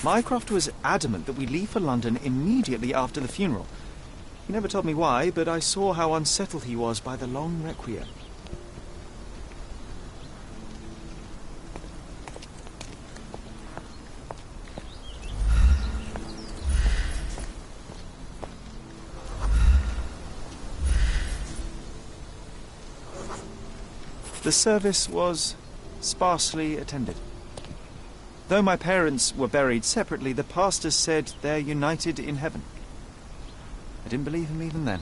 Mycroft was adamant that we leave for London immediately after the funeral. He never told me why, but I saw how unsettled he was by the long requiem. The service was sparsely attended. Though my parents were buried separately, the pastors said they're united in heaven. I didn't believe him even then.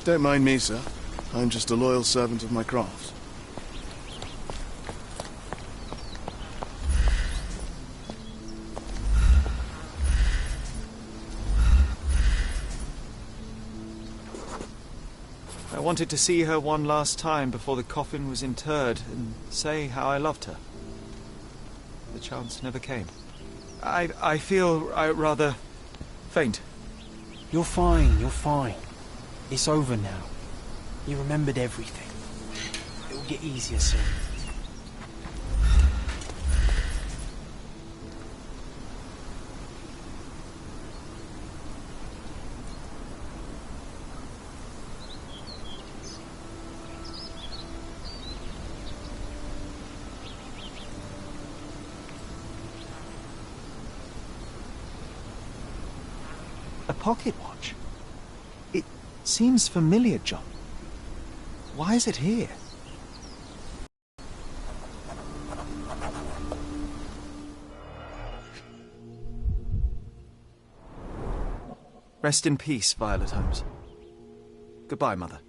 Don't mind me, sir. I'm just a loyal servant of my craft. I wanted to see her one last time before the coffin was interred and say how I loved her. The chance never came. I feel rather faint. You're fine, you're fine. It's over now. You remembered everything. It'll get easier soon. A pocket watch? It seems familiar, John. Why is it here? Rest in peace, Violet Holmes. Goodbye, Mother.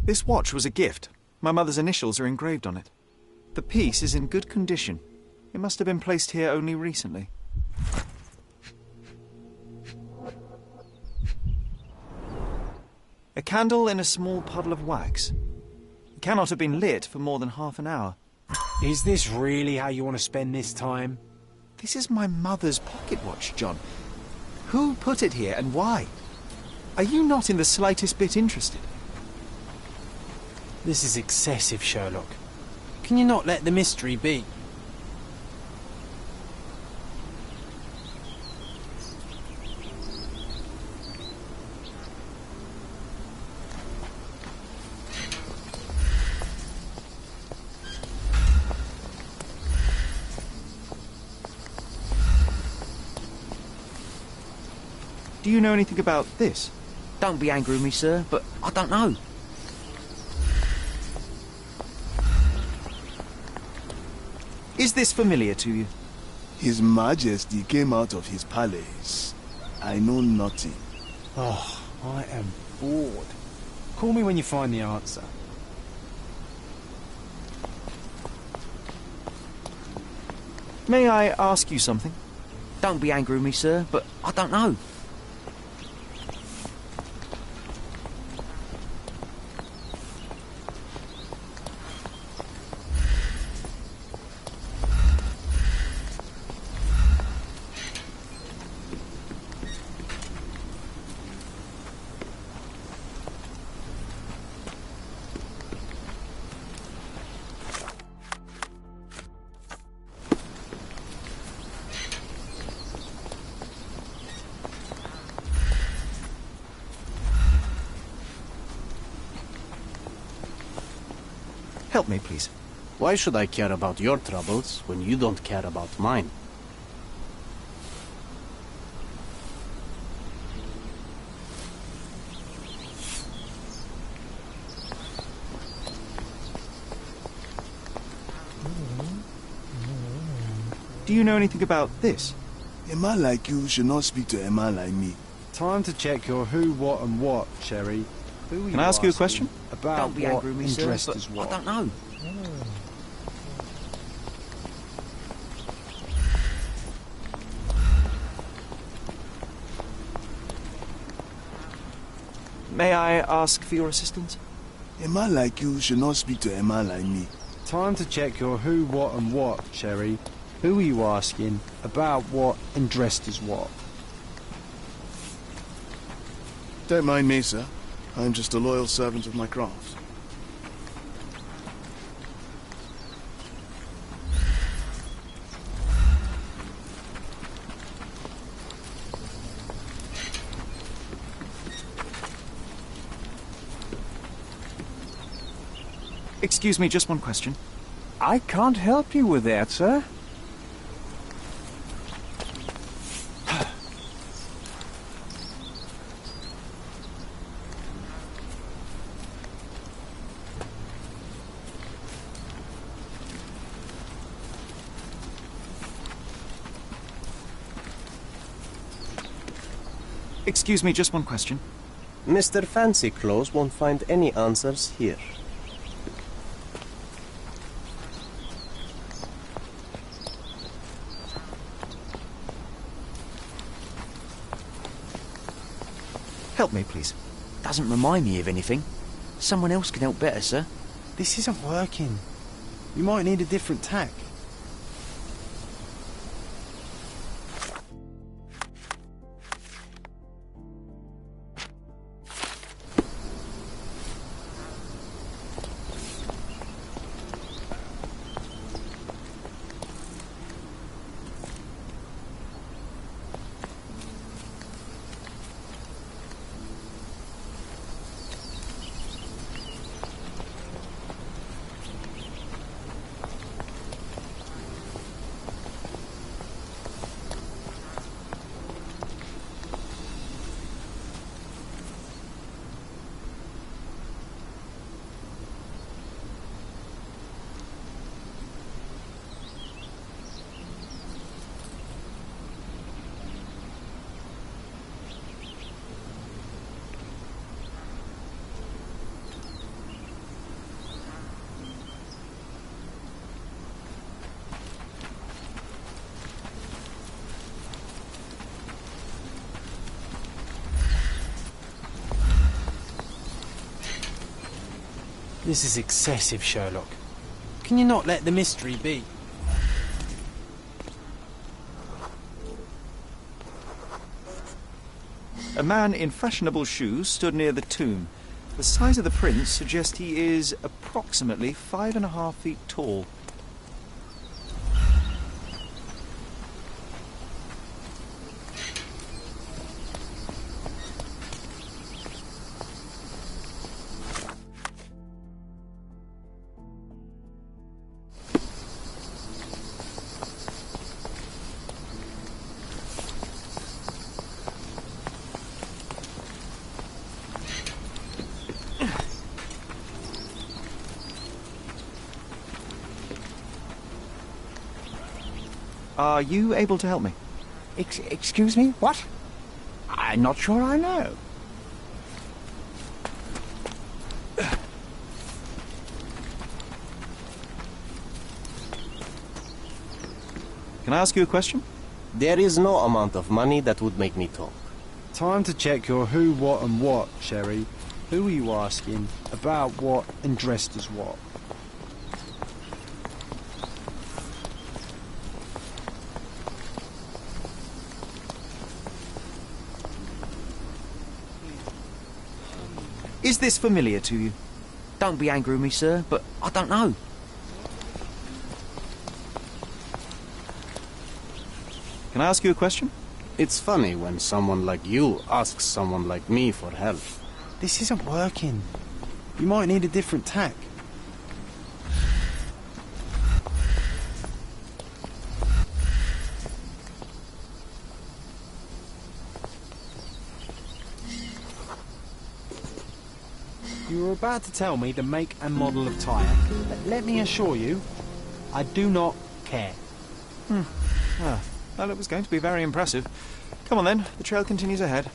This watch was a gift. My mother's initials are engraved on it. The piece is in good condition. It must have been placed here only recently. A candle in a small puddle of wax. It cannot have been lit for more than half an hour. Is this really how you want to spend this time? This is my mother's pocket watch, John. Who put it here and why? Are you not in the slightest bit interested? This is excessive, Sherlock. Can you not let the mystery be? Do you know anything about this? Don't be angry with me, sir, but I don't know. Is this familiar to you? His Majesty came out of his palace. I know nothing. Oh, I am bored. Call me when you find the answer. May I ask you something? Don't be angry with me, sir, but I don't know. Help me, please. Why should I care about your troubles when you don't care about mine? Do you know anything about this? A man like you should not speak to a man like me. Time to check your who, what and what, Cherry. Who are Can I ask you a question? About Don't be what angry with me, and sir, dressed but as what? I don't know. May I ask for your assistance? A man like you should not speak to a man like me. Time to check your who, what and what, Sherry. Who are you asking, about what and dressed as what? Don't mind me, sir. I'm just a loyal servant of my craft. Excuse me, just one question. I can't help you with that, sir. Excuse me, just one question. Mr. Fancy Clothes won't find any answers here. Help me, please. Doesn't remind me of anything. Someone else can help better, sir. This isn't working. You might need a different tack. This is excessive, Sherlock. Can you not let the mystery be? A man in fashionable shoes stood near the tomb. The size of the prints suggests he is approximately 5.5 feet tall. Are you able to help me? Excuse me? What? I'm not sure I know. Can I ask you a question? There is no amount of money that would make me talk. Time to check your who, what and what, Sherry. Who are you asking, about what and dressed as what? Is this familiar to you? Don't be angry with me, sir, but I don't know. Can I ask you a question? It's funny when someone like you asks someone like me for help. This isn't working. You might need a different tack. You were about to tell me the make and model of tyre, but let me assure you, I do not care. Well, it was going to be very impressive. Come on then, the trail continues ahead.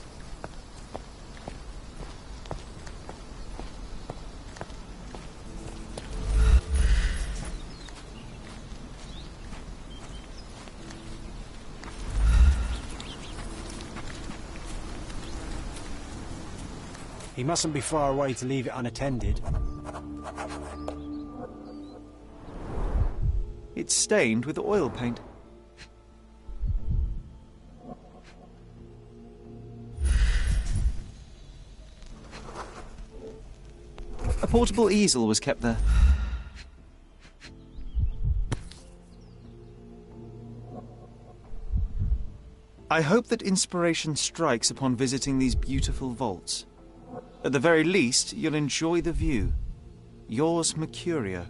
He mustn't be far away to leave it unattended. It's stained with oil paint. A portable easel was kept there. I hope that inspiration strikes upon visiting these beautiful vaults. At the very least, you'll enjoy the view. Yours, Mercurio.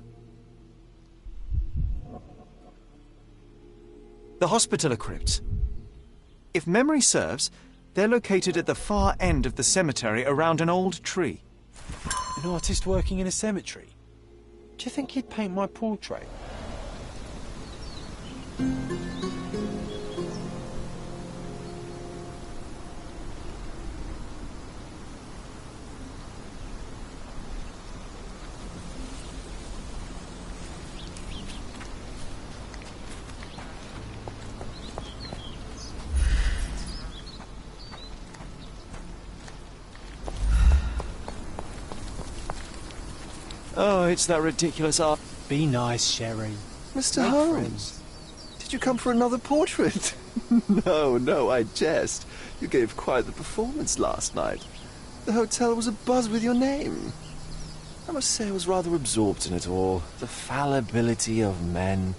The Hospitaller crypts. If memory serves, they're located at the far end of the cemetery around an old tree. An artist working in a cemetery? Do you think he'd paint my portrait? Oh, it's that ridiculous art. Be nice, Sherry. Mr. Make Holmes, friends. did you come for another portrait? No, I jest. You gave quite the performance last night. The hotel was abuzz with your name. I must say I was rather absorbed in it all. The fallibility of men.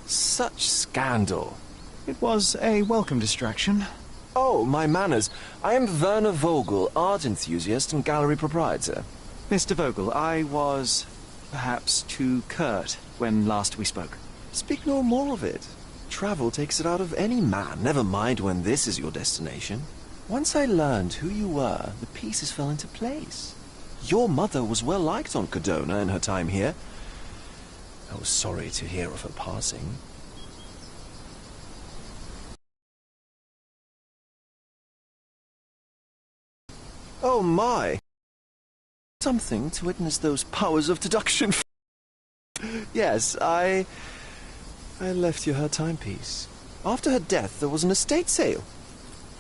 Such scandal. It was a welcome distraction. Oh, my manners. I am Werner Vogel, art enthusiast and gallery proprietor. Mr. Vogel, I was perhaps too curt when last we spoke. Speak no more of it. Travel takes it out of any man, never mind when this is your destination. Once I learned who you were, the pieces fell into place. Your mother was well liked on Codona in her time here. I was sorry to hear of her passing. Oh my! Something to witness those powers of deduction. Yes, I left you her timepiece. After her death, there was an estate sale.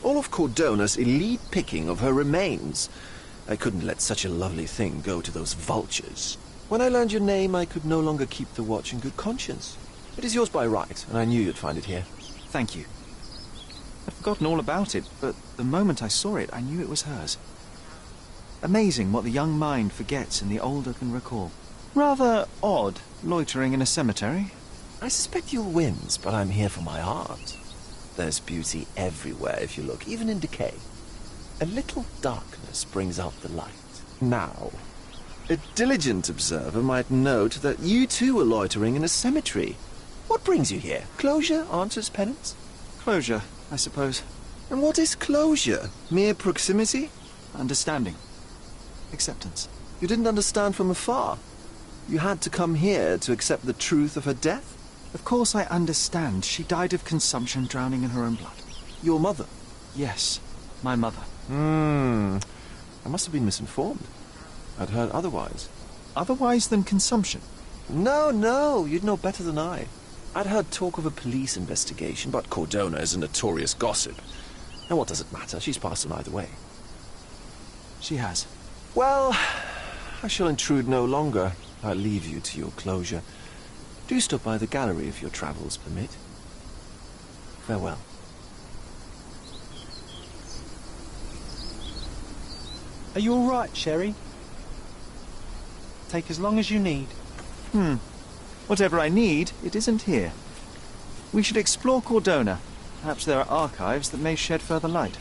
All of Cordona's elite picking of her remains. I couldn't let such a lovely thing go to those vultures. When I learned your name, I could no longer keep the watch in good conscience. It is yours by right, and I knew you'd find it here. Thank you. I'd forgotten all about it, but the moment I saw it, I knew it was hers. Amazing what the young mind forgets and the older can recall. Rather odd, loitering in a cemetery. I suspect you'll win, but I'm here for my art. There's beauty everywhere if you look, even in decay. A little darkness brings out the light. Now, a diligent observer might note that you too are loitering in a cemetery. What brings you here? Closure answers penance? Closure, I suppose. And what is closure? Mere proximity? Understanding. Acceptance. You didn't understand from afar. You had to come here to accept the truth of her death? Of course I understand. She died of consumption, drowning in her own blood. Your mother? Yes, my mother. I must have been misinformed. I'd heard otherwise. Otherwise than consumption? No, you'd know better than I. I'd heard talk of a police investigation, but Cordona is a notorious gossip. And what does it matter? She's passed on either way. She has. Well, I shall intrude no longer. I'll leave you to your closure. Do stop by the gallery if your travels permit. Farewell. Are you all right, Sherry? Take as long as you need. Whatever I need, it isn't here. We should explore Cordona. Perhaps there are archives that may shed further light.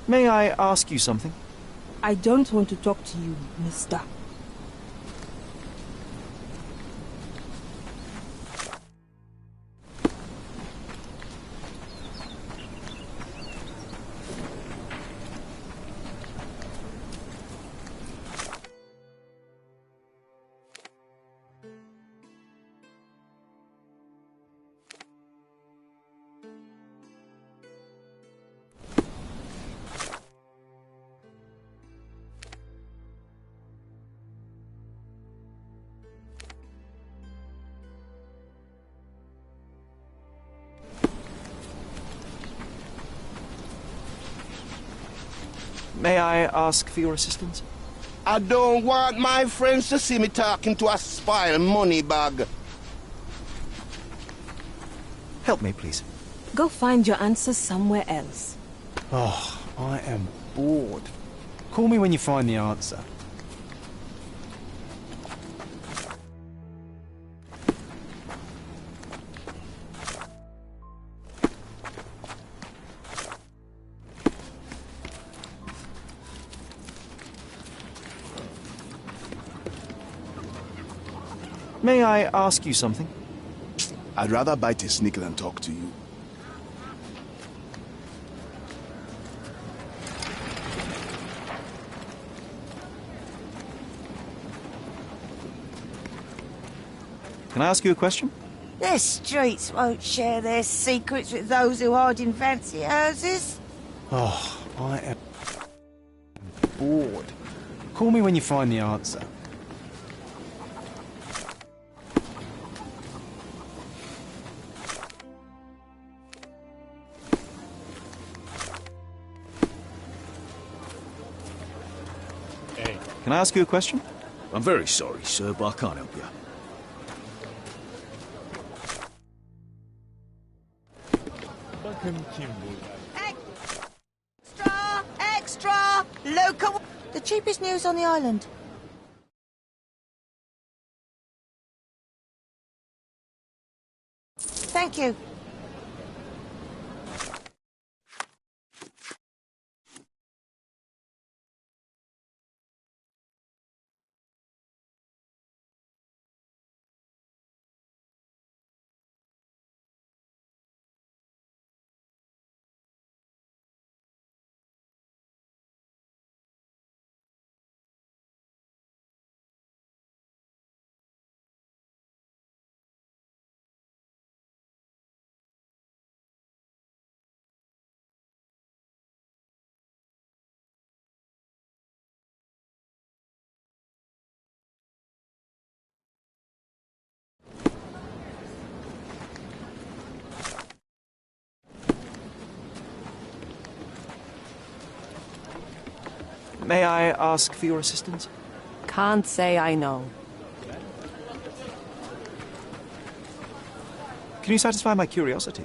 May I ask you something? I don't want to talk to you, mister. May I ask for your assistance? I don't want my friends to see me talking to a spoiled money bag. Help me, please. Go find your answers somewhere else. Oh, I am bored. Call me when you find the answer. May I ask you something? I'd rather bite a snake than talk to you. Can I ask you a question? The streets won't share their secrets with those who hide in fancy houses. Oh, I am bored. Call me when you find the answer. Can I ask you a question? I'm very sorry, sir, but I can't help you. Extra! Extra! Local... The cheapest news on the island. Thank you. May I ask for your assistance? Can't say I know. Can you satisfy my curiosity?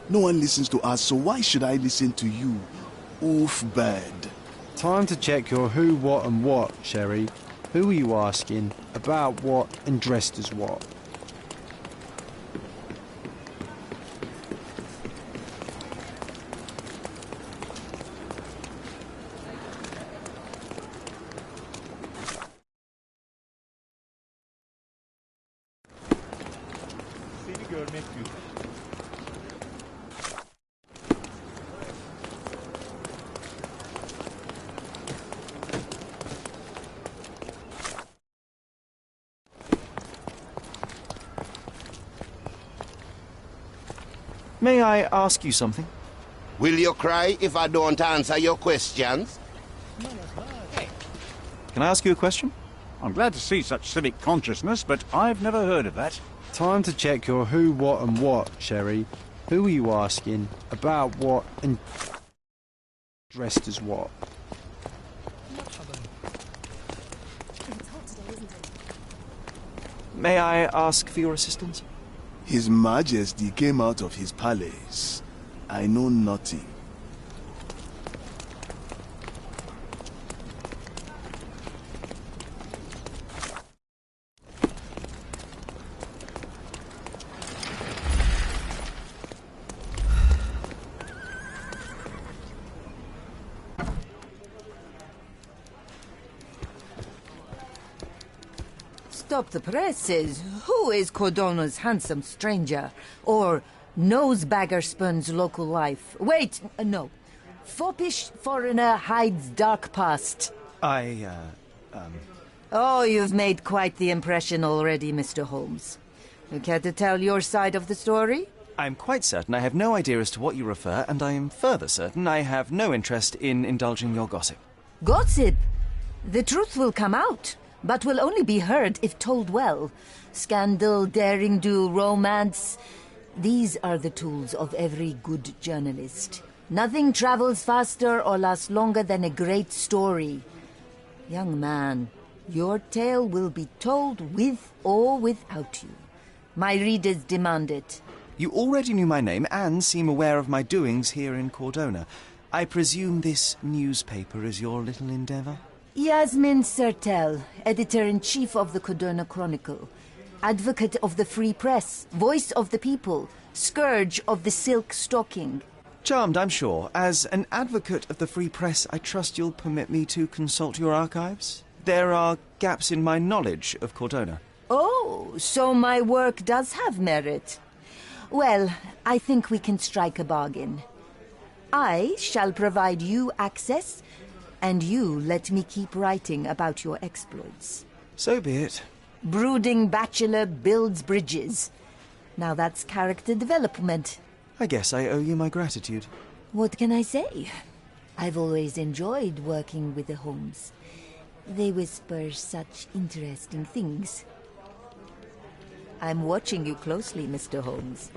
No one listens to us, so why should I listen to you? Oof, bad. Time to check your who, what and what, Sherry. Who are you asking, about what and dressed as what? May I ask you something? Will you cry if I don't answer your questions? Can I ask you a question? I'm glad to see such civic consciousness, but I've never heard of that. Time to check your who, what and what, Sherry. Who are you asking, about what and dressed as what? May I ask for your assistance? His Majesty came out of his palace. I know nothing. Stop the presses. Who is Cordona's handsome stranger? Or nosebagger spurns local life? Wait, no. Foppish foreigner hides dark past. Oh, you've made quite the impression already, Mr. Holmes. You care to tell your side of the story? I'm quite certain I have no idea as to what you refer, and I am further certain I have no interest in indulging your gossip. Gossip? The truth will come out, but will only be heard if told well. Scandal, daring-do, romance. These are the tools of every good journalist. Nothing travels faster or lasts longer than a great story. Young man, your tale will be told with or without you. My readers demand it. You already knew my name and seem aware of my doings here in Cordona. I presume this newspaper is your little endeavour? Yasmin Sertel, editor-in-chief of the Cordona Chronicle. Advocate of the free press, voice of the people, scourge of the silk stocking. Charmed, I'm sure. As an advocate of the free press, I trust you'll permit me to consult your archives? There are gaps in my knowledge of Cordona. Oh, so my work does have merit. Well, I think we can strike a bargain. I shall provide you access, and you let me keep writing about your exploits. So be it. Brooding bachelor builds bridges. Now that's character development. I guess I owe you my gratitude. What can I say? I've always enjoyed working with the Holmes. They whisper such interesting things. I'm watching you closely, Mr. Holmes.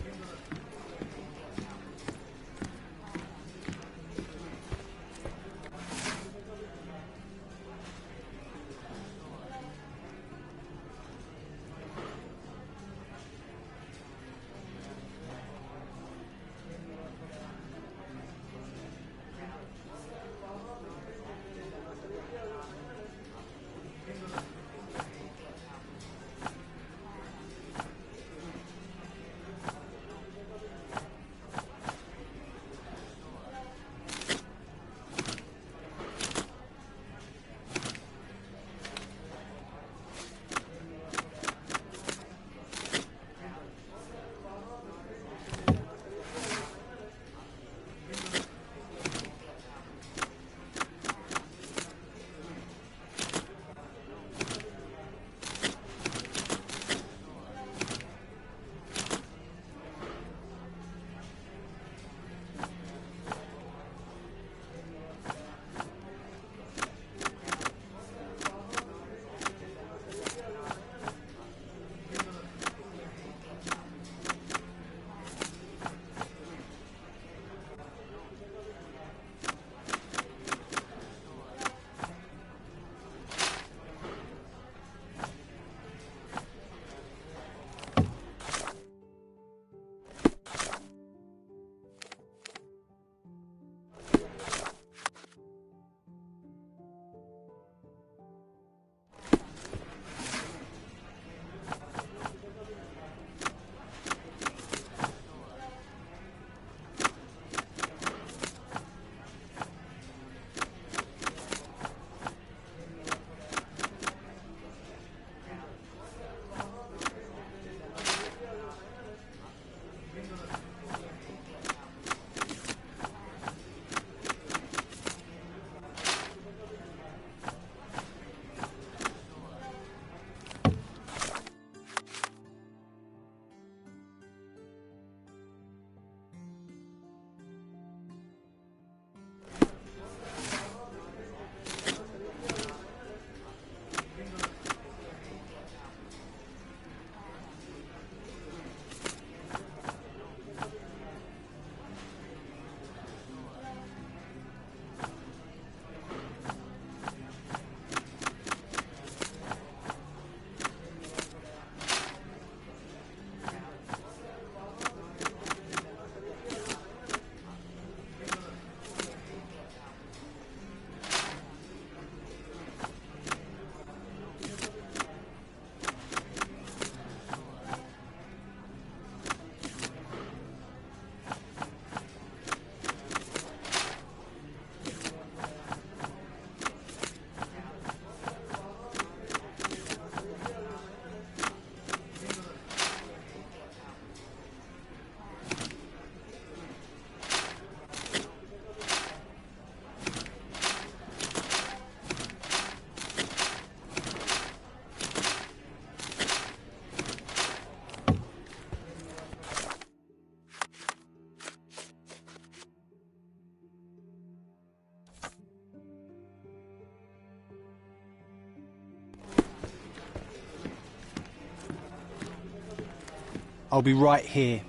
I'll be right here.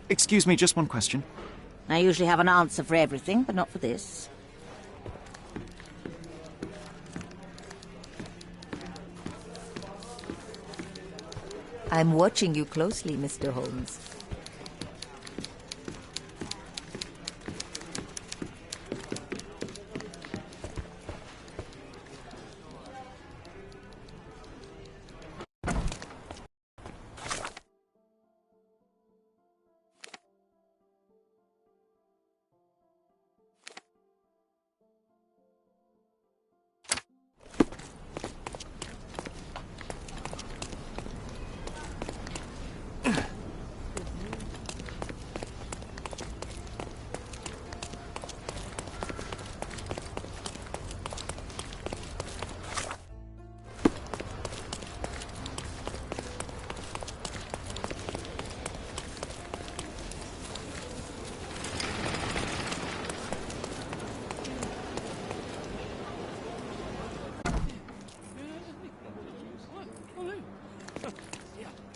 Excuse me, just one question. I usually have an answer for everything, but not for this. I'm watching you closely, Mr. Holmes.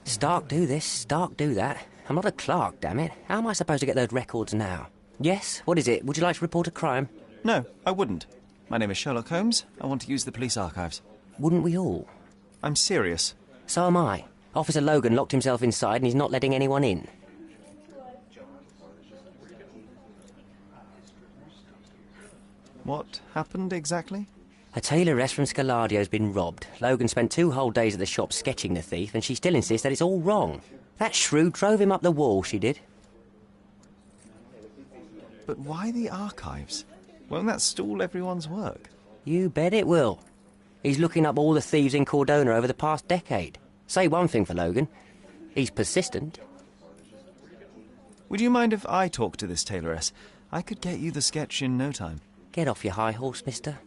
Stark do this, Stark do that. I'm not a clerk, damn it. How am I supposed to get those records now? Yes? What is it? Would you like to report a crime? No, I wouldn't. My name is Sherlock Holmes. I want to use the police archives. Wouldn't we all? I'm serious. So am I. Officer Logan locked himself inside and he's not letting anyone in. What happened exactly? A tailoress from Scaladio's been robbed. Logan spent 2 whole days at the shop sketching the thief, and she still insists that it's all wrong. That shrew drove him up the wall, she did. But why the archives? Won't that stall everyone's work? You bet it will. He's looking up all the thieves in Cordona over the past decade. Say one thing for Logan. He's persistent. Would you mind if I talk to this tailoress? I could get you the sketch in no time. Get off your high horse, mister.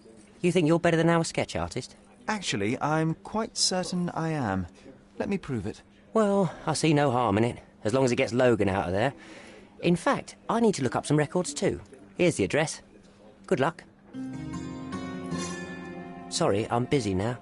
You think you're better than our sketch artist? Actually, I'm quite certain I am. Let me prove it. Well, I see no harm in it, as long as it gets Logan out of there. In fact, I need to look up some records too. Here's the address. Good luck. Sorry, I'm busy now.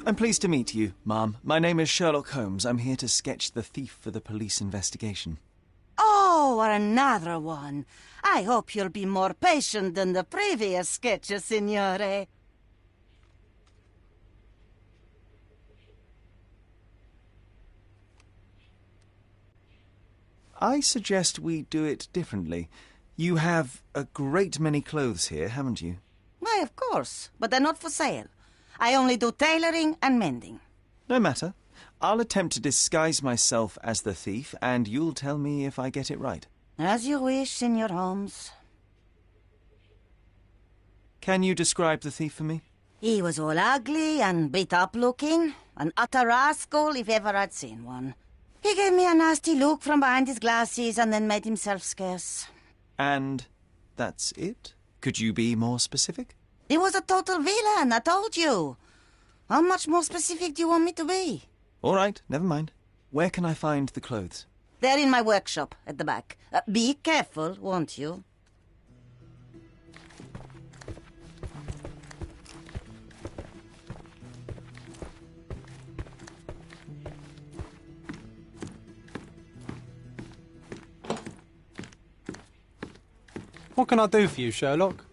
I'm pleased to meet you, ma'am. My name is Sherlock Holmes. I'm here to sketch the thief for the police investigation. Oh, another one. I hope you'll be more patient than the previous sketches, signore. I suggest we do it differently. You have a great many clothes here, haven't you? Why, of course, but they're not for sale. I only do tailoring and mending. No matter. I'll attempt to disguise myself as the thief, and you'll tell me if I get it right. As you wish, Signor Holmes. Can you describe the thief for me? He was all ugly and beat-up looking, an utter rascal if ever I'd seen one. He gave me a nasty look from behind his glasses and then made himself scarce. And that's it? Could you be more specific? He was a total villain, I told you. How much more specific do you want me to be? All right, never mind. Where can I find the clothes? They're in my workshop at the back. Be careful, won't you? What can I do for you, Sherlock?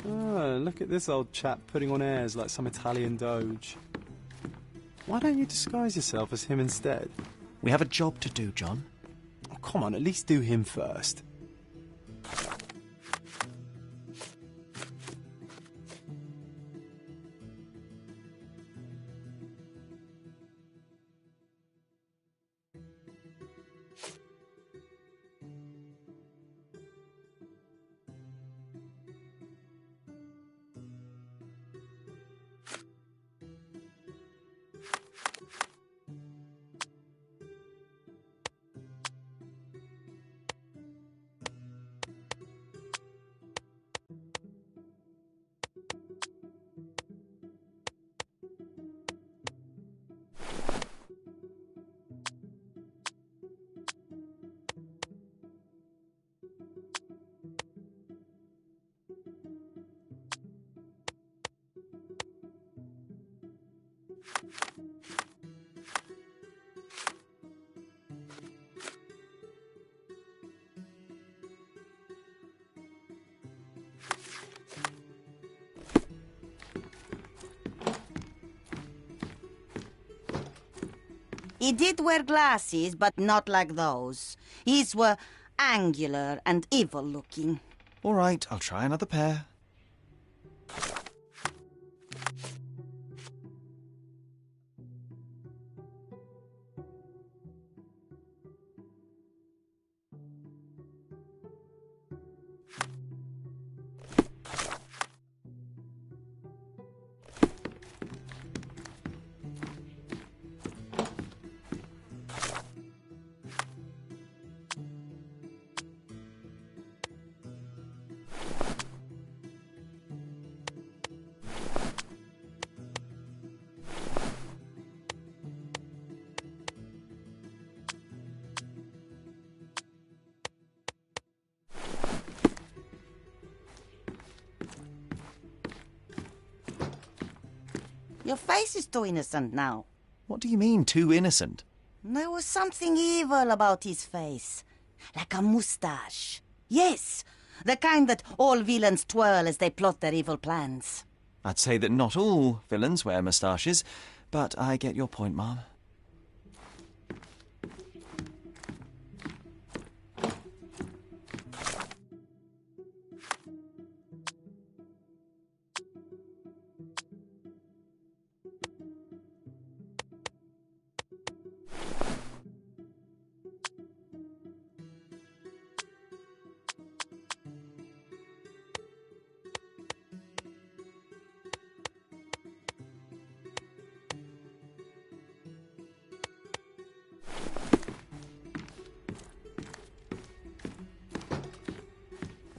Oh, look at this old chap putting on airs like some Italian doge. Why don't you disguise yourself as him instead? We have a job to do, John. Oh, come on, at least do him first. He did wear glasses, but not like those. His were angular and evil-looking. All right, I'll try another pair. Your face is too innocent now. What do you mean, too innocent? There was something evil about his face. Like a moustache. Yes, the kind that all villains twirl as they plot their evil plans. I'd say that not all villains wear moustaches, but I get your point, Mom.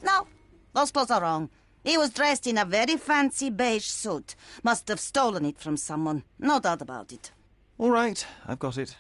No, those clothes are wrong. He was dressed in a very fancy beige suit. Must have stolen it from someone. No doubt about it. All right, I've got it.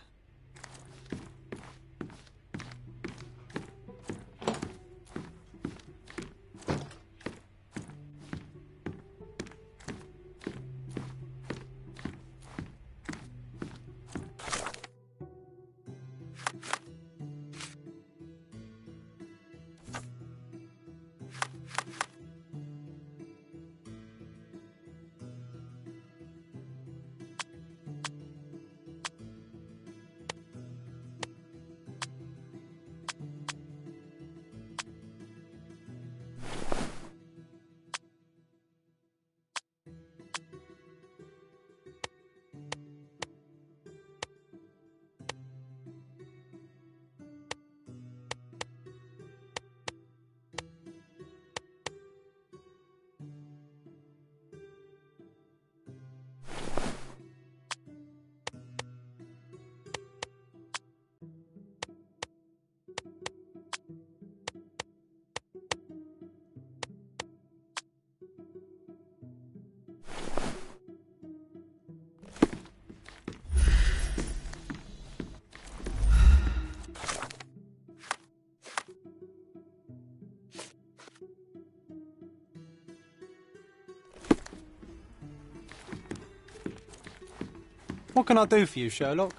What can I do for you, Sherlock?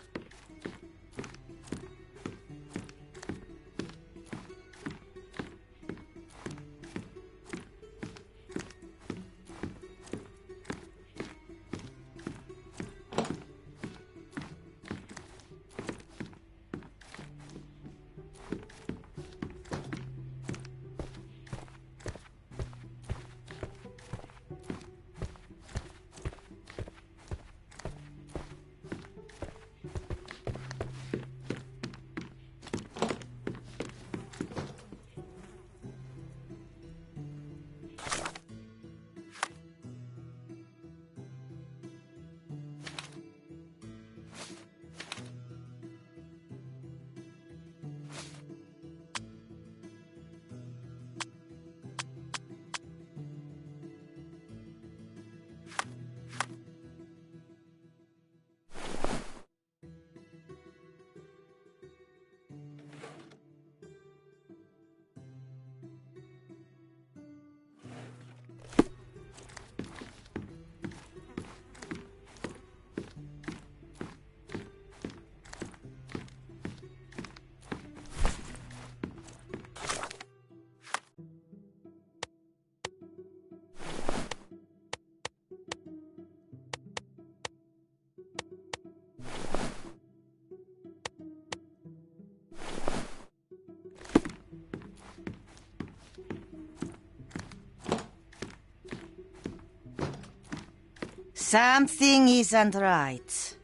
Something isn't right.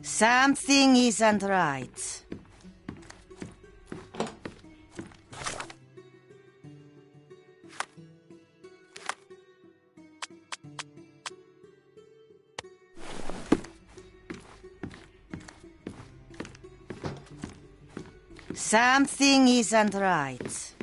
Something isn't right. Something isn't right.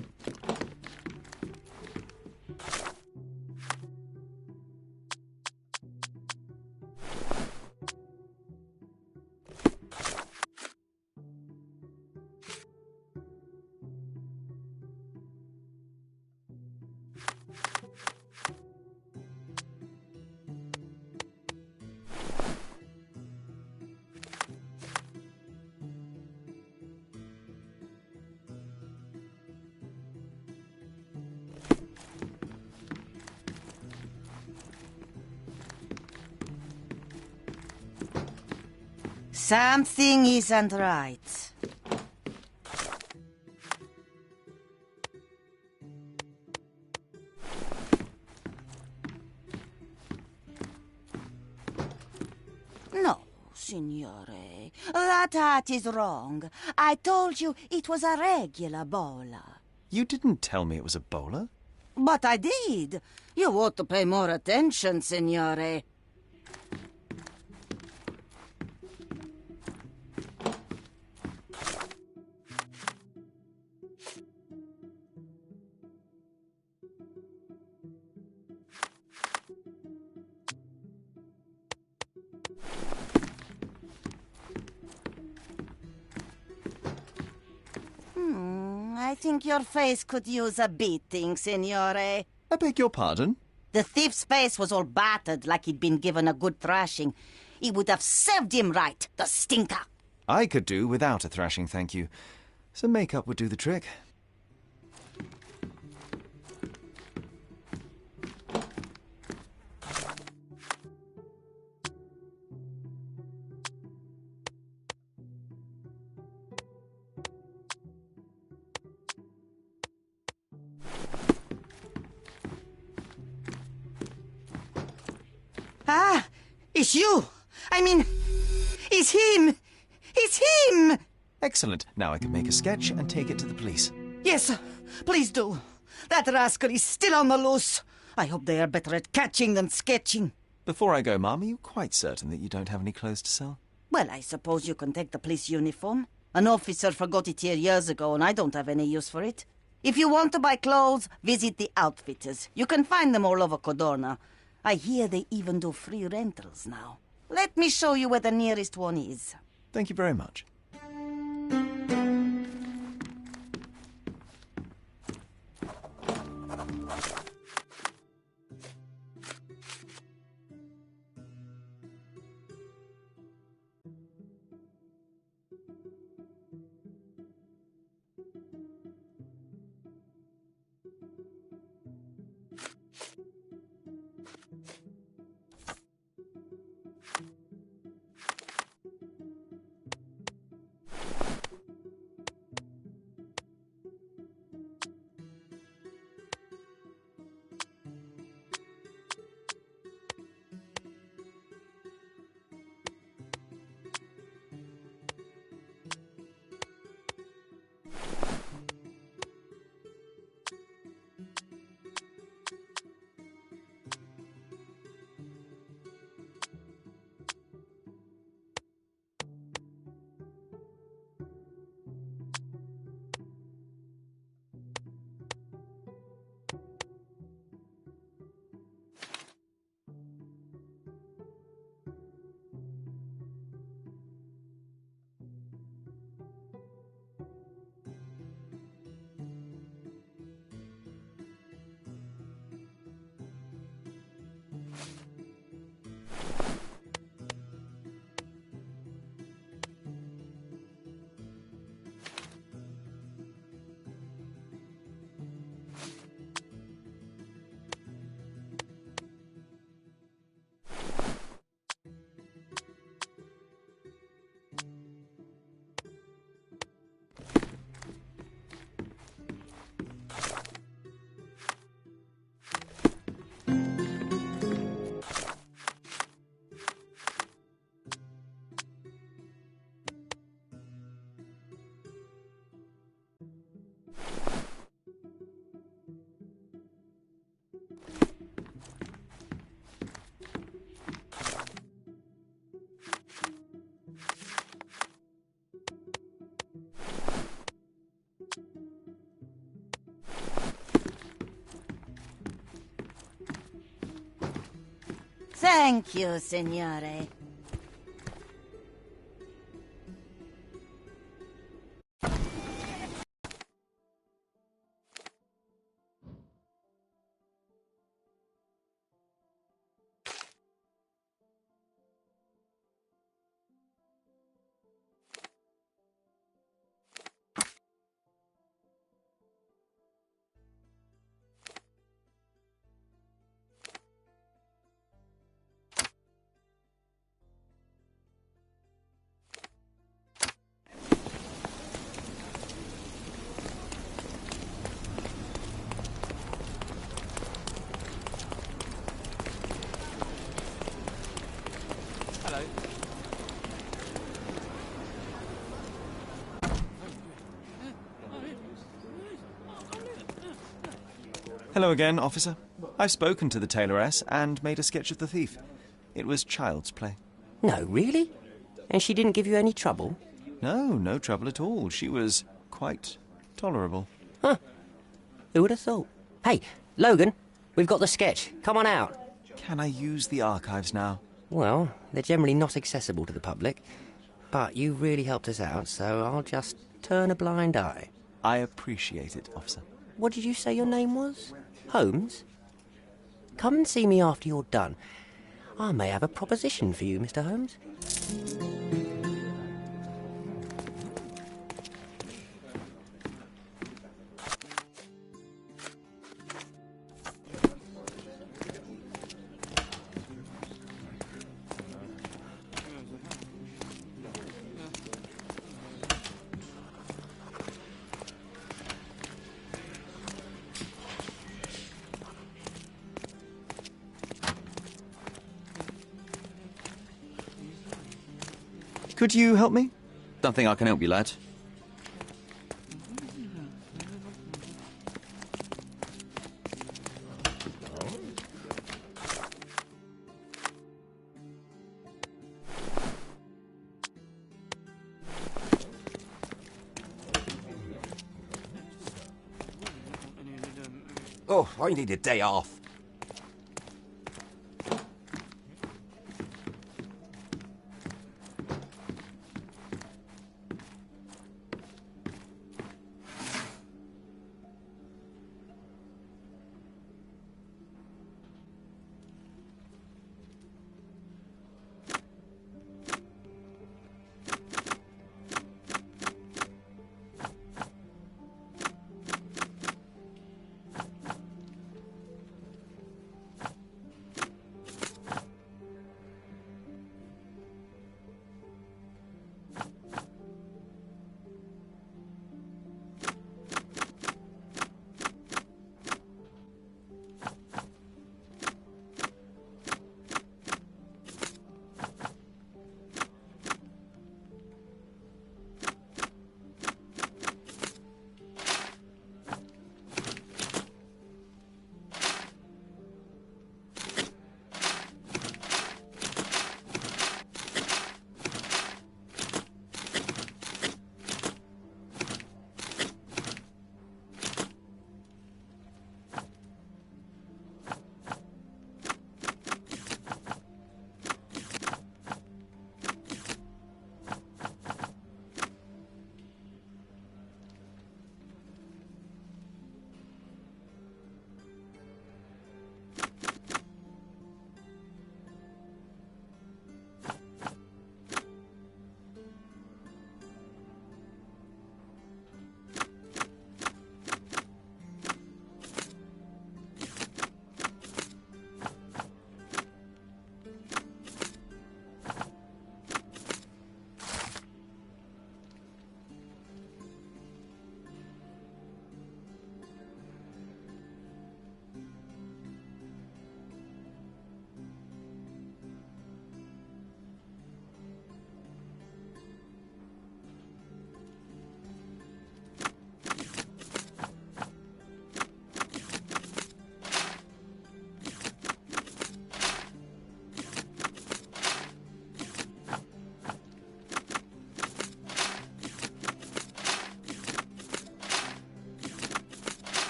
Something isn't right. No, signore. That hat is wrong. I told you it was a regular bowler. You didn't tell me it was a bowler. But I did. You ought to pay more attention, signore. I think your face could use a beating, signore. I beg your pardon? The thief's face was all battered like he'd been given a good thrashing. It would have served him right, the stinker. I could do without a thrashing, thank you. Some makeup would do the trick. Ah, it's you. I mean, it's him. It's him. Excellent. Now I can make a sketch and take it to the police. Yes, please do. That rascal is still on the loose. I hope they are better at catching than sketching. Before I go, Mum, are you quite certain that you don't have any clothes to sell? Well, I suppose you can take the police uniform. An officer forgot it here years ago, and I don't have any use for it. If you want to buy clothes, visit the outfitters. You can find them all over Codorna. I hear they even do free rentals now. Let me show you where the nearest one is. Thank you very much. Thank you, signore. Hello again, officer. I've spoken to the tailoress and made a sketch of the thief. It was child's play. No, really? And she didn't give you any trouble? No, no trouble at all. She was quite tolerable. Huh. Who would have thought? Hey, Logan, we've got the sketch. Come on out. Can I use the archives now? Well, they're generally not accessible to the public. But you really helped us out, so I'll just turn a blind eye. I appreciate it, officer. What did you say your name was? Holmes? Come and see me after you're done. I may have a proposition for you, Mr. Holmes. Could you help me? Don't think I can help you, lad. Oh, I need a day off.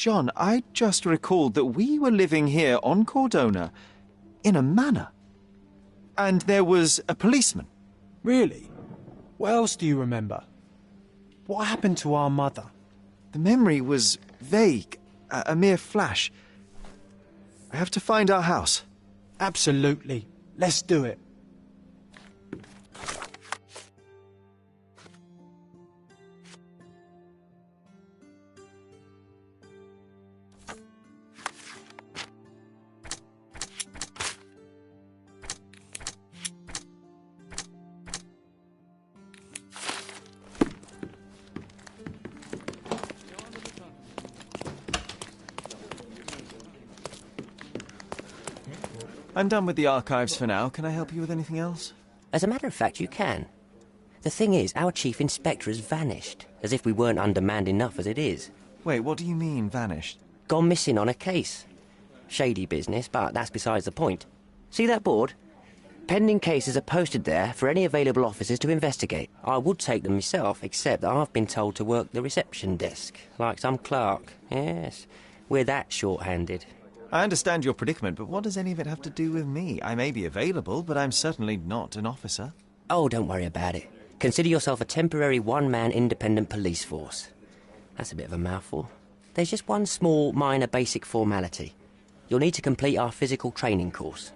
John, I just recalled that we were living here on Cordona in a manor. And there was a policeman. Really? What else do you remember? What happened to our mother? The memory was vague, a mere flash. I have to find our house. Absolutely. Let's do it. I'm done with the archives for now. Can I help you with anything else? As a matter of fact, you can. The thing is, our chief inspector has vanished, as if we weren't undermanned enough as it is. Wait, what do you mean, vanished? Gone missing on a case. Shady business, but that's besides the point. See that board? Pending cases are posted there for any available officers to investigate. I would take them myself, except that I've been told to work the reception desk, like some clerk. Yes, we're that short-handed. I understand your predicament, but what does any of it have to do with me? I may be available, but I'm certainly not an officer. Oh, don't worry about it. Consider yourself a temporary one-man independent police force. That's a bit of a mouthful. There's just one small, minor, basic formality. You'll need to complete our physical training course.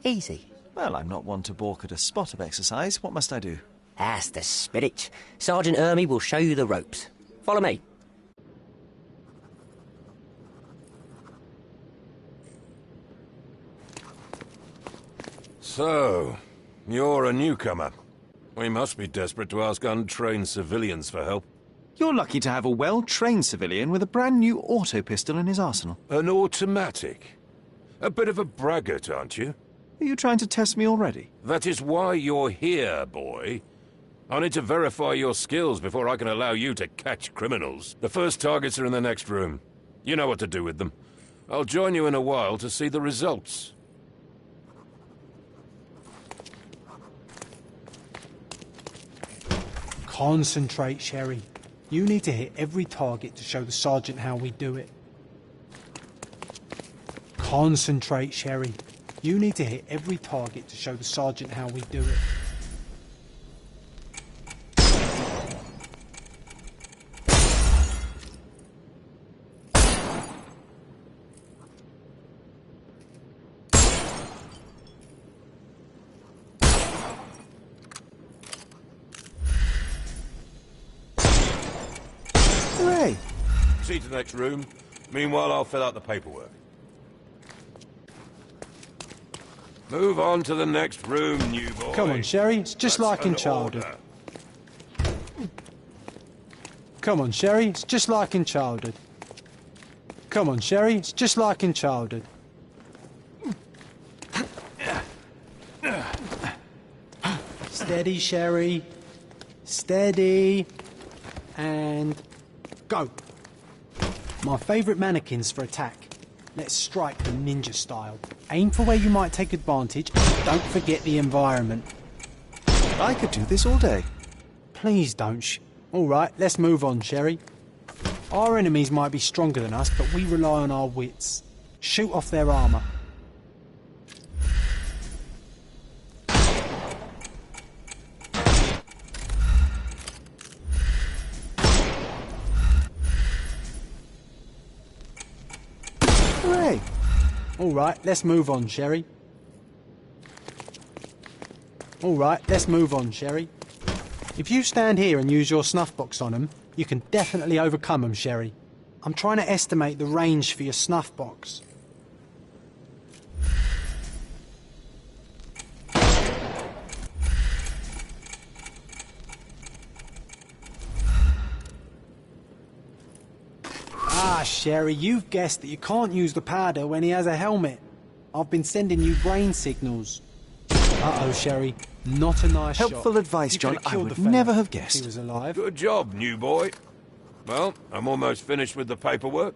Easy. Well, I'm not one to balk at a spot of exercise. What must I do? That's the spirit. Sergeant Ermy will show you the ropes. Follow me. So, you're a newcomer. We must be desperate to ask untrained civilians for help. You're lucky to have a well-trained civilian with a brand new auto pistol in his arsenal. An automatic? A bit of a braggart, aren't you? Are you trying to test me already? That is why you're here, boy. I need to verify your skills before I can allow you to catch criminals. The first targets are in the next room. You know what to do with them. I'll join you in a while to see the results. Concentrate, Sherry. You need to hit every target to show the sergeant how we do it. Concentrate, Sherry. You need to hit every target to show the sergeant how we do it. Hooray! See to the next room. Meanwhile, I'll fill out the paperwork. Move on to the next room, new boy. Come on, Sherry. It's just like in childhood. Come on, Sherry. It's just like in childhood. Come on, Sherry. It's just like in childhood. Steady, Sherry. Steady. And go. My favourite mannequins for attack. Let's strike the ninja style. Aim for where you might take advantage, and don't forget the environment. I could do this all day. Please don't. All right, let's move on, Sherry. Our enemies might be stronger than us, but we rely on our wits. Shoot off their armour. Hooray! All right, let's move on, Sherry. All right, let's move on, Sherry. If you stand here and use your snuff box on them, you can definitely overcome them, Sherry. I'm trying to estimate the range for your snuff box. Ah, Sherry, you've guessed that you can't use the powder when he has a helmet. I've been sending you brain signals. Uh-oh, Sherry. Not a nice shot. Helpful advice, You John. could've I killed would the fella never have if he guessed. was alive. Good job, new boy. Well, I'm almost finished with the paperwork.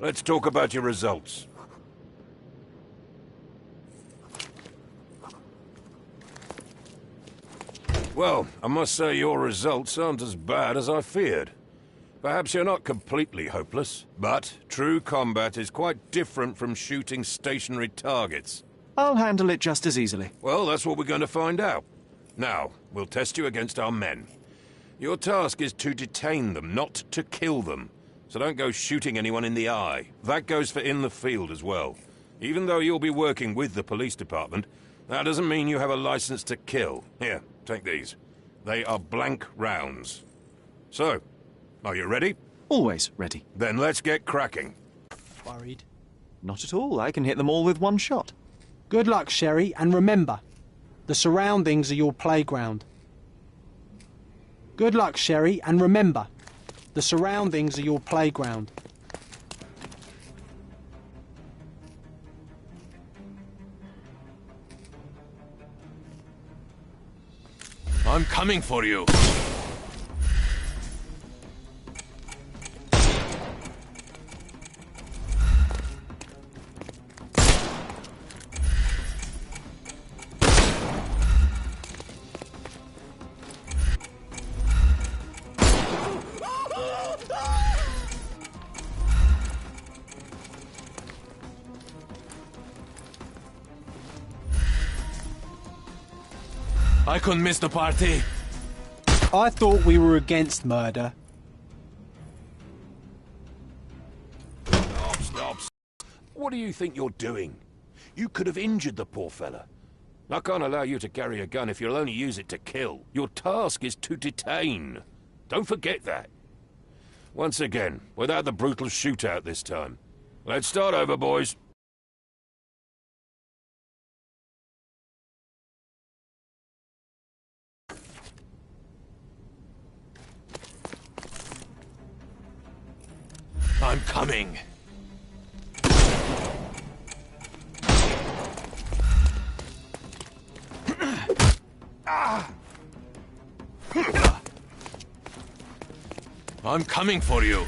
Let's talk about your results. Well, I must say your results aren't as bad as I feared. Perhaps you're not completely hopeless, but true combat is quite different from shooting stationary targets. I'll handle it just as easily. Well, that's what we're going to find out. Now, we'll test you against our men. Your task is to detain them, not to kill them. So don't go shooting anyone in the eye. That goes for in the field as well. Even though you'll be working with the police department, that doesn't mean you have a license to kill. Here, take these. They are blank rounds. So, are you ready? Always ready. Then let's get cracking. Worried? Not at all. I can hit them all with one shot. Good luck, Sherry, and remember, the surroundings are your playground. Good luck, Sherry, and remember, the surroundings are your playground. I'm coming for you. I couldn't miss the party. I thought we were against murder. Stop. What do you think you're doing? You could have injured the poor fella. I can't allow you to carry a gun if you'll only use it to kill. Your task is to detain. Don't forget that. Once again, without the brutal shootout this time. Let's start over, boys. I'm coming. I'm coming for you.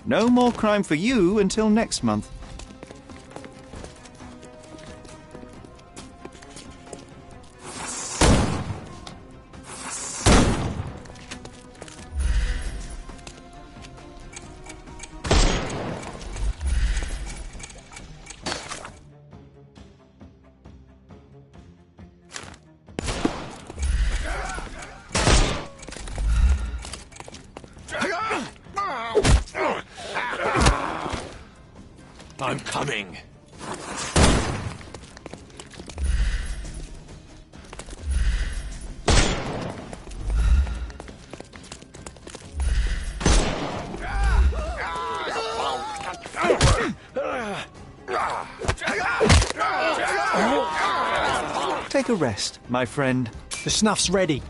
No more crime for you until next month. I'm coming. Take a rest, my friend. The snuff's ready.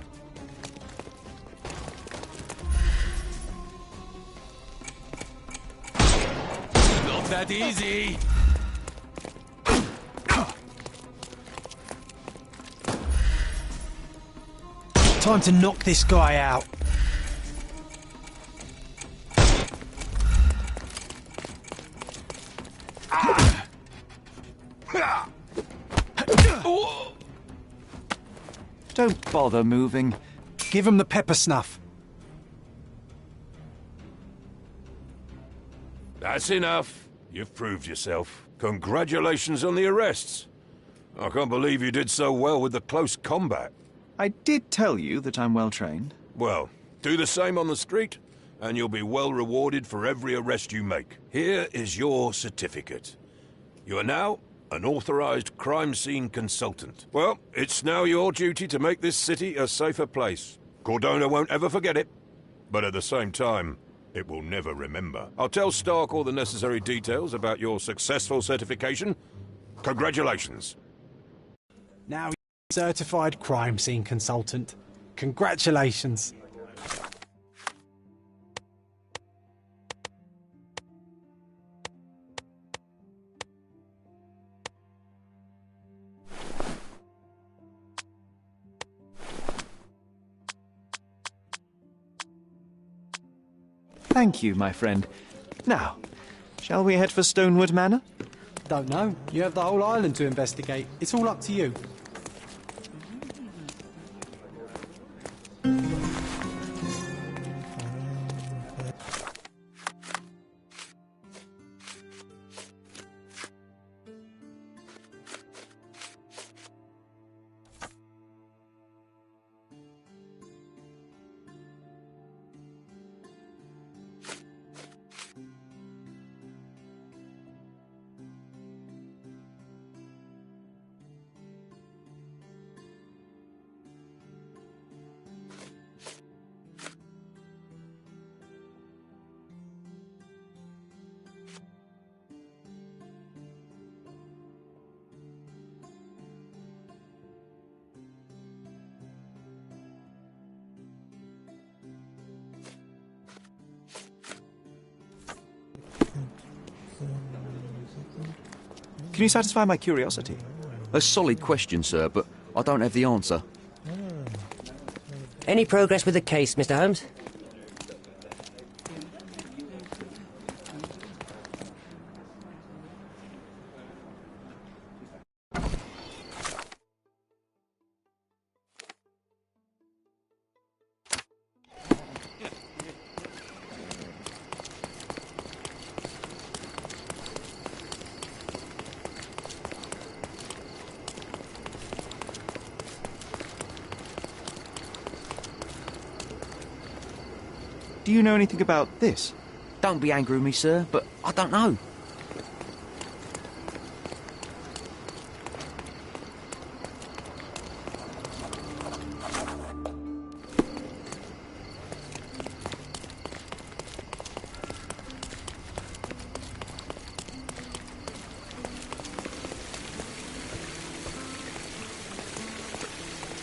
Not that easy. Time to knock this guy out. Don't bother moving. Give him the pepper snuff. That's enough. You've proved yourself. Congratulations on the arrests. I can't believe you did so well with the close combat. I did tell you that I'm well trained. Well, do the same on the street, and you'll be well rewarded for every arrest you make. Here is your certificate. You are now an authorized crime scene consultant. Well, it's now your duty to make this city a safer place. Cordona won't ever forget it, but at the same time, it will never remember. I'll tell Stark all the necessary details about your successful certification. Congratulations. Now you're a certified crime scene consultant. Congratulations. Thank you, my friend. Now, shall we head for Stonewood Manor? Don't know. You have the whole island to investigate. It's all up to you. Can you satisfy my curiosity? A solid question, sir, but I don't have the answer. Any progress with the case, Mr. Holmes? Do you know anything about this? Don't be angry with me, sir, but I don't know.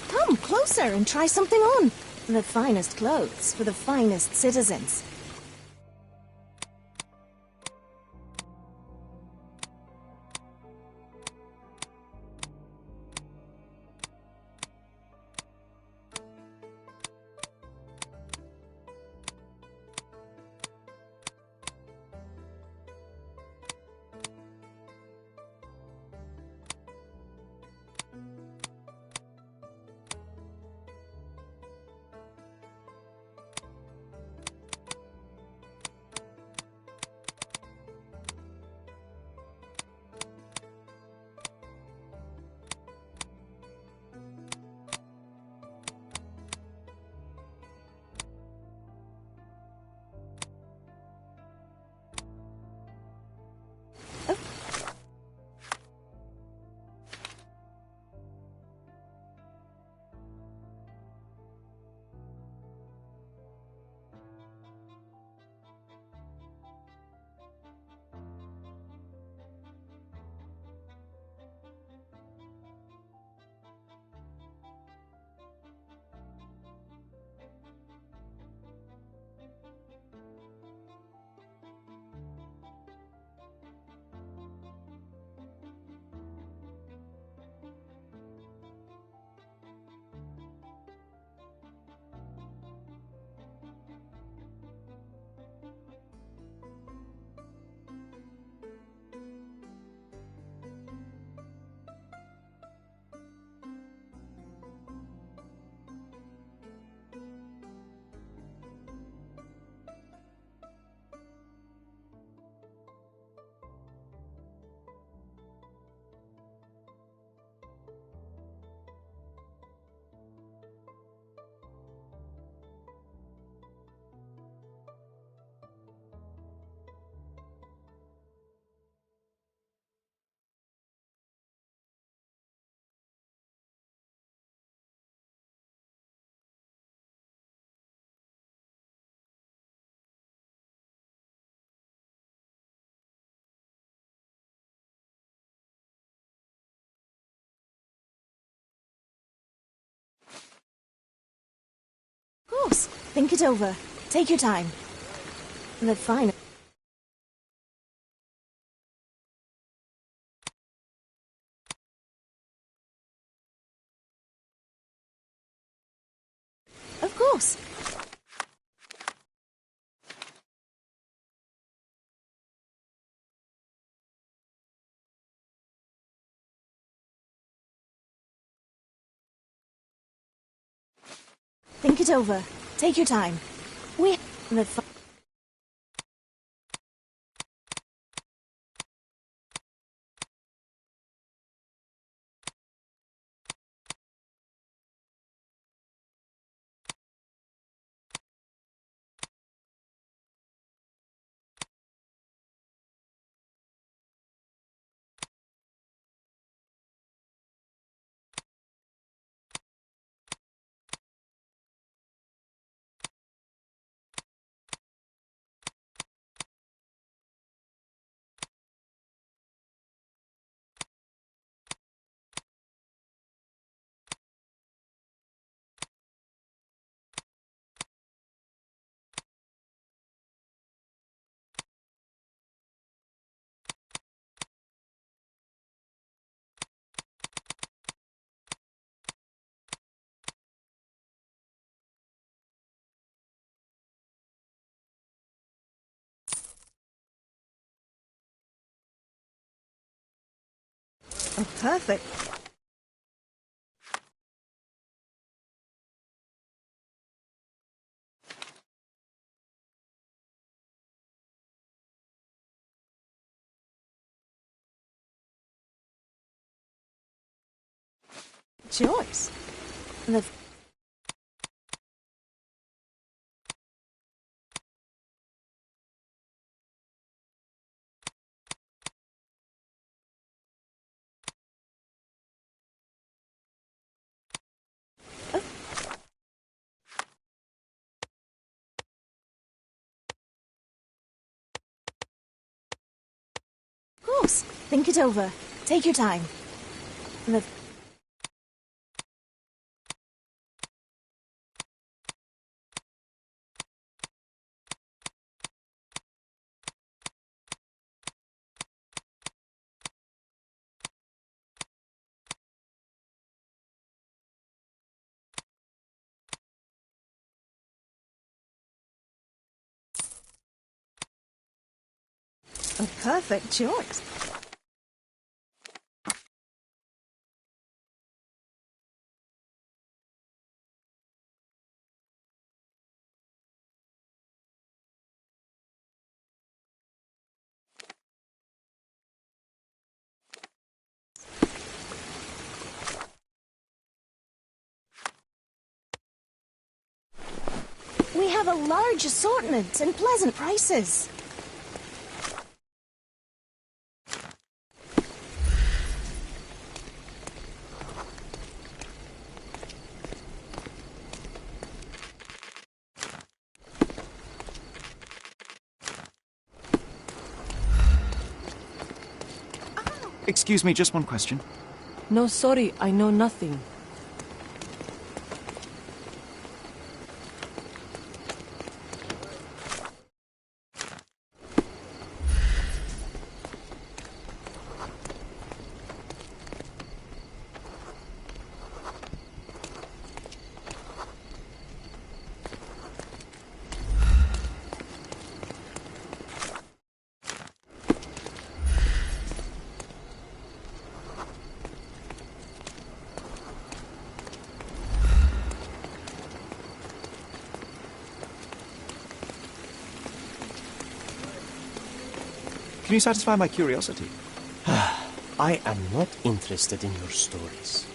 Come closer and try something on. The finest clothes for the finest citizens. Of course. Think it over. Take your time. The finest. Of course. think it over. Take your time. We... The... Oh, perfect. Choice. The... Of course. Think it over. Take your time. The... A perfect choice. We have a large assortment and pleasant prices. Excuse me, just one question. No, sorry, I know nothing. Can you satisfy my curiosity? I am not interested in your stories.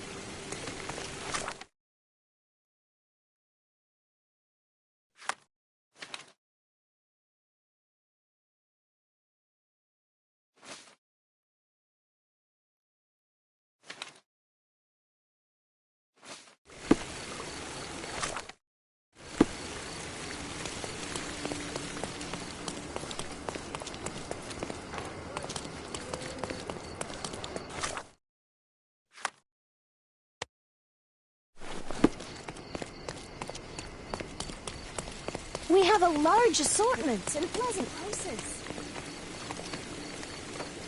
We have a large assortment and pleasant prices.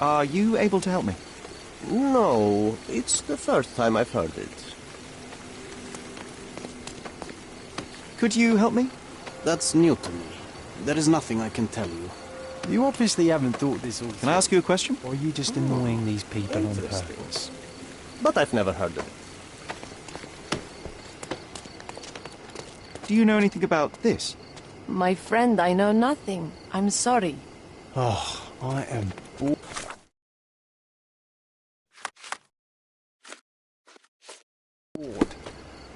Are you able to help me? No, it's the first time I've heard it. Could you help me? That's new to me. There is nothing I can tell you. You obviously haven't thought this all through. Can I ask you a question? Or are you just annoying these people on purpose? But I've never heard of it. Do you know anything about this? My friend, I know nothing. I'm sorry. Oh, I am bored.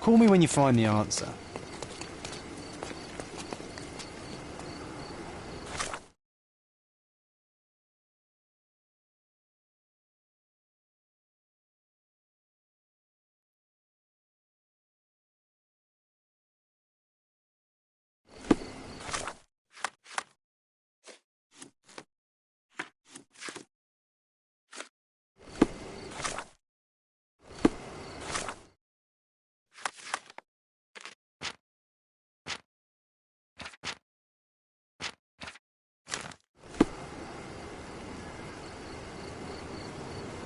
Call me when you find the answer.